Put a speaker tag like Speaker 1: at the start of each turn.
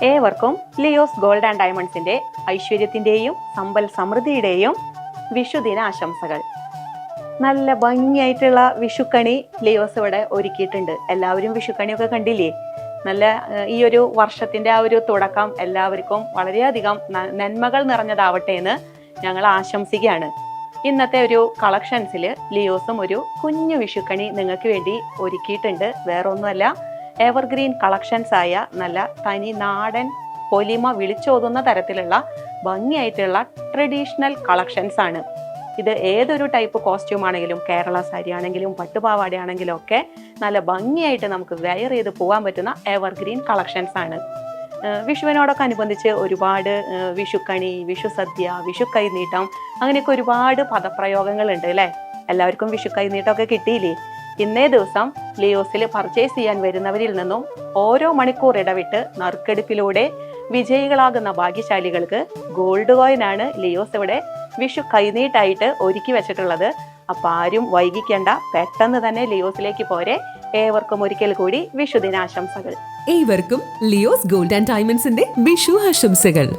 Speaker 1: ഏവർക്കും Leo's gold and ഡയമണ്ട്സിന്റെ ഐശ്വര്യത്തിന്റെയും സമ്പൽ സമൃദ്ധിയുടെയും വിഷുദിന ആശംസകൾ. നല്ല ഭംഗിയായിട്ടുള്ള വിഷുക്കണി ലിയോസ് ഇവിടെ ഒരുക്കിയിട്ടുണ്ട്. എല്ലാവരും വിഷുക്കണിയൊക്കെ കണ്ടില്ലേ? നല്ല ഈ ഒരു വർഷത്തിന്റെ ആ ഒരു തുടക്കം എല്ലാവർക്കും വളരെയധികം നന്മകൾ നിറഞ്ഞതാവട്ടെ എന്ന് ഞങ്ങൾ ആശംസിക്കുകയാണ്. ഇന്നത്തെ ഒരു കളക്ഷൻസിൽ ലിയോസും ഒരു കുഞ്ഞു വിഷുക്കണി നിങ്ങൾക്ക് വേണ്ടി ഒരുക്കിയിട്ടുണ്ട്. വേറൊന്നുമല്ല, എവർഗ്രീൻ കളക്ഷൻസ് ആയ നല്ല തനി നാടൻ പൊലിമ വിളിച്ചോതുന്ന തരത്തിലുള്ള ഭംഗിയായിട്ടുള്ള ട്രഡീഷണൽ കളക്ഷൻസ് ആണ്. ഇത് ഏതൊരു ടൈപ്പ് കോസ്റ്റ്യൂം ആണെങ്കിലും, കേരള സാരി ആണെങ്കിലും പട്ടുപാവാട ആണെങ്കിലും ഒക്കെ നല്ല ഭംഗിയായിട്ട് നമുക്ക് വെയർ ചെയ്ത് പോകാൻ പറ്റുന്ന എവർഗ്രീൻ കളക്ഷൻസ് ആണ്. വിഷുവിനോടൊക്കെ അനുബന്ധിച്ച് ഒരുപാട് വിഷുക്കണി, വിഷു സദ്യ, വിഷു കൈനീട്ടം അങ്ങനെയൊക്കെ ഒരുപാട് പദപ്രയോഗങ്ങളുണ്ട് അല്ലേ? എല്ലാവർക്കും വിഷു കൈനീട്ടമൊക്കെ കിട്ടിയില്ലേ? ഇന്നേ ദിവസം ലിയോസിൽ പർച്ചേസ് ചെയ്യാൻ വരുന്നവരിൽ നിന്നും ഓരോ മണിക്കൂർ ഇടവിട്ട് നറുക്കെടുപ്പിലൂടെ വിജയികളാകുന്ന ഭാഗ്യശാലികൾക്ക് ഗോൾഡ് കോയിനാണ് ലിയോസ് ഇവിടെ വിഷു കൈനീട്ടായിട്ട് ഒരുക്കി വെച്ചിട്ടുള്ളത്. അപ്പൊ ആരും വൈകിക്കേണ്ട, പെട്ടെന്ന് തന്നെ ലിയോസിലേക്ക് പോരെ. ഏവർക്കും ഒരിക്കൽ കൂടി വിഷുദിനാശംസകൾ.
Speaker 2: ഏവർക്കും ലിയോസ് ഗോൾഡ് ആൻഡ് ഡയമണ്ട്സിന്റെ വിഷു ആശംസകൾ.